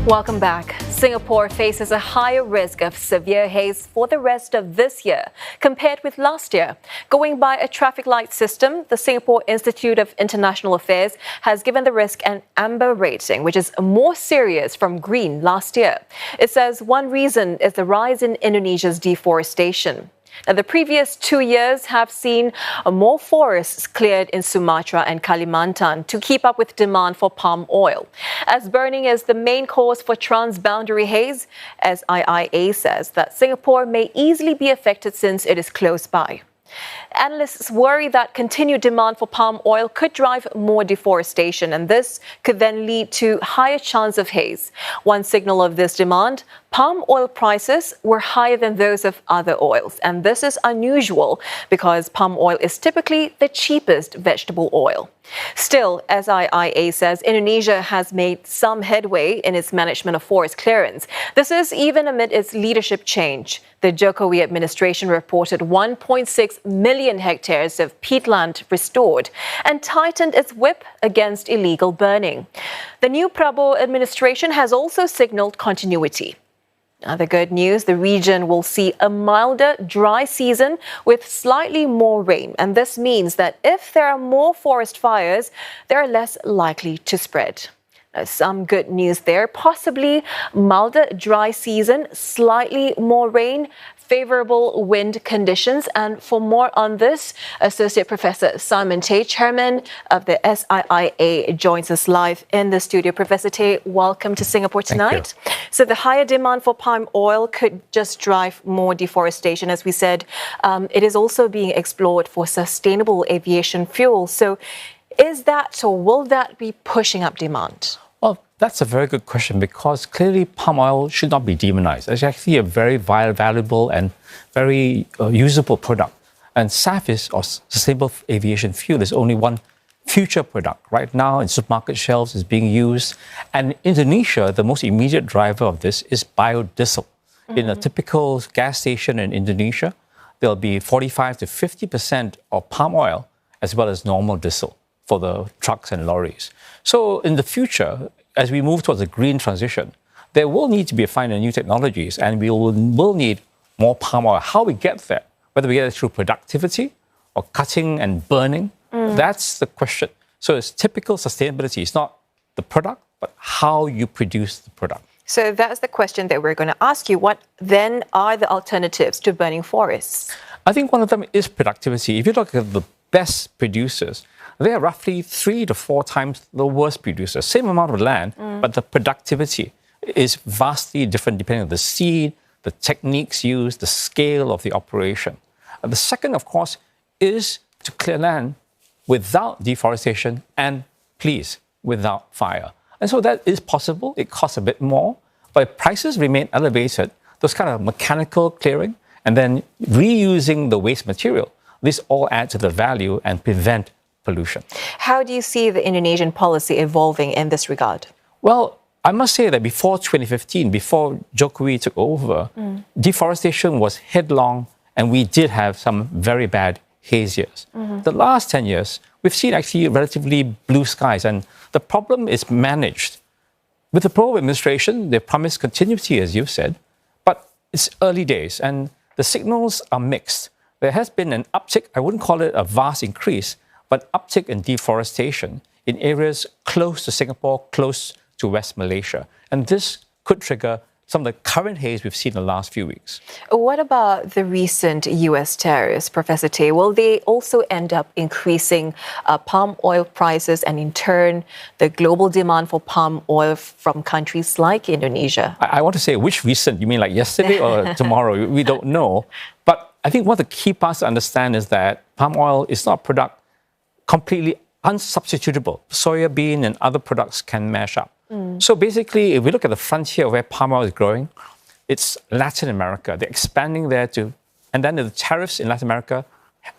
Welcome back. Singapore faces a higher risk of severe haze for the rest of this year compared with last year. Going by a traffic light system, the Singapore Institute of International Affairs has given the risk an amber rating, which is more serious from green last year. It says one reason is the rise in Indonesia's deforestation. Now, the previous 2 years have seen more forests cleared in Sumatra and Kalimantan to keep up with demand for palm oil. As burning is the main cause for transboundary haze, SIIA says that Singapore may easily be affected since it is close by. Analysts worry that continued demand for palm oil could drive more deforestation, and this could then lead to higher chance of haze. One signal of this demand, palm oil prices were higher than those of other oils, and this is unusual because palm oil is typically the cheapest vegetable oil. Still, SIIA says Indonesia has made some headway in its management of forest clearance. This is even amid its leadership change. The Jokowi administration reported 1.6 million hectares of peatland restored and tightened its whip against illegal burning. The new Prabowo administration has also signaled continuity. Other good news, the region will see a milder, dry season with slightly more rain. And this means that if there are more forest fires, they are less likely to spread. Some good news there, possibly milder, dry season, slightly more rain, favorable wind conditions. And for more on this, Associate Professor Simon Tay, Chairman of the SIIA, joins us live in the studio. Professor Tay, welcome to Singapore tonight. So the higher demand for palm oil could just drive more deforestation. As we said, it is also being explored for sustainable aviation fuel. So is that, or will that be pushing up demand? Well, that's a very good question, because clearly palm oil should not be demonized. It's actually a very valuable and very usable product. And SAF is, or sustainable aviation fuel, is only one future product. Right now in supermarket shelves is being used. And in Indonesia, the most immediate driver of this is biodiesel. In a typical gas station in Indonesia, there'll be 45 to 50% of palm oil as well as normal diesel for the trucks and lorries. So in the future, as we move towards a green transition, there will need to be finding new technologies, and we will need more palm oil. How we get there, whether we get it through productivity or cutting and burning, that's the question. So it's typical sustainability. It's not the product, but how you produce the product. So that's the question that we're going to ask you. What then are the alternatives to burning forests? I think one of them is productivity. If you look at the best producers, they are roughly 3 to 4 times the worst producers. Same amount of land, but the productivity is vastly different depending on the seed, the techniques used, the scale of the operation. And the second, of course, is to clear land without deforestation and, please, without fire. And so that is possible. It costs a bit more, but if prices remain elevated, those kind of mechanical clearing and then reusing the waste material, this all adds to the value and prevent pollution. How do you see the Indonesian policy evolving in this regard? Well, I must say that before 2015, before Jokowi took over, deforestation was headlong, and we did have some very bad haze years. The last 10 years, we've seen actually relatively blue skies, and the problem is managed. With the Prabowo administration, they promised continuity, as you've said, but it's early days, and the signals are mixed. There has been an uptick, I wouldn't call it a vast increase, but uptick in deforestation in areas close to Singapore, close to West Malaysia. And this could trigger some of the current haze we've seen in the last few weeks. What about the recent US tariffs, Professor Tay? Will they also end up increasing palm oil prices and in turn the global demand for palm oil from countries like Indonesia? I want to say which recent, you mean like yesterday or tomorrow? We don't know. But I think one of the key parts to understand is that palm oil is not a product completely unsubstitutable. Soya bean and other products can mash up. So basically, if we look at the frontier where palm oil is growing, it's Latin America. They're expanding there too. And then the tariffs in Latin America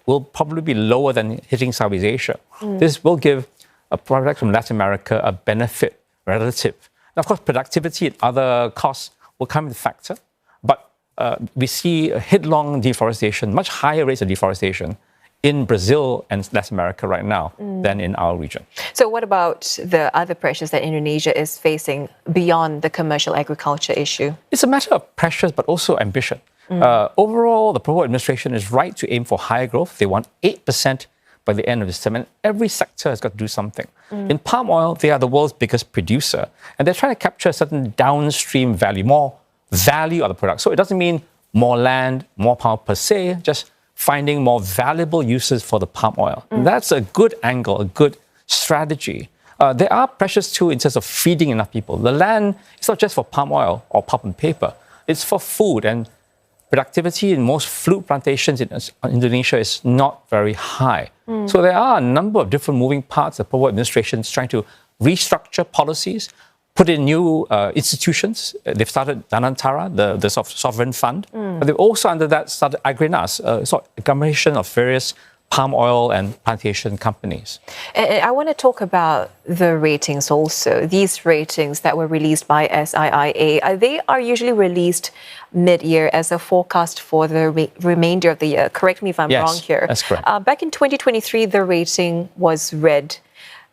will probably be lower than hitting Southeast Asia. This will give a product from Latin America a benefit relative. Now, of course, productivity and other costs will come into factor. But we see a headlong deforestation, much higher rates of deforestation in Brazil and Latin America right now than in our region. So what about the other pressures that Indonesia is facing beyond the commercial agriculture issue? It's a matter of pressures, but also ambition. Overall, the Prabowo administration is right to aim for higher growth. They want 8% by the end of this term, and every sector has got to do something. In palm oil, they are the world's biggest producer, and they're trying to capture a certain downstream value, more value of the product. So it doesn't mean more land, more palm per se, just finding more valuable uses for the palm oil. And that's a good angle, a good strategy. There are pressures too in terms of feeding enough people. The land is not just for palm oil or pulp and paper, it's for food, and productivity in most fruit plantations in Indonesia is not very high. So there are a number of different moving parts. The Prabowo administration is trying to restructure policies, put in new institutions. They've started Danantara, the sovereign fund. But they've also under that started Agrinas, a combination of various palm oil and plantation companies. And I want to talk about the ratings also. These ratings that were released by SIIA, they are usually released mid-year as a forecast for the remainder of the year. Correct me if I'm wrong here. That's correct. Back in 2023, the rating was red.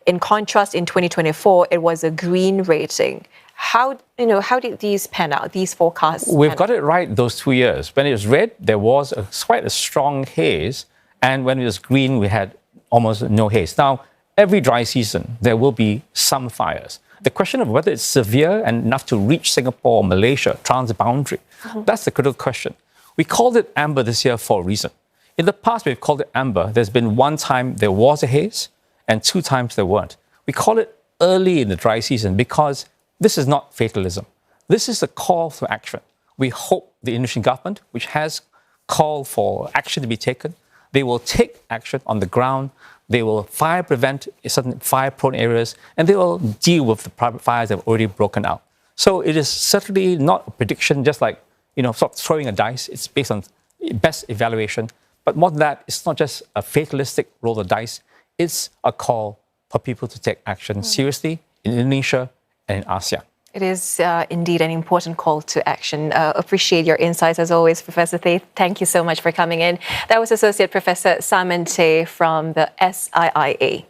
In contrast, in 2024, it was a green rating. How did these pan out, these forecasts? We've got it right those 2 years. When it was red, there was quite a strong haze. And when it was green, we had almost no haze. Now, every dry season, there will be some fires. The question of whether it's severe and enough to reach Singapore or Malaysia, transboundary, that's the critical question. We called it amber this year for a reason. In the past, we've called it amber. There's been one time there was a haze, and 2 times there weren't. We call it early in the dry season because this is not fatalism. This is a call for action. We hope the Indonesian government, which has called for action to be taken, they will take action on the ground. They will fire prevent certain fire-prone areas, and they will deal with the private fires that have already broken out. So it is certainly not a prediction, just like sort of throwing a dice. It's based on best evaluation. But more than that, it's not just a fatalistic roll of dice. It's a call for people to take action seriously in Indonesia and in ASEAN. It is indeed an important call to action. Appreciate your insights as always, Professor Tay. Thank you so much for coming in. That was Associate Professor Simon Tay from the SIIA.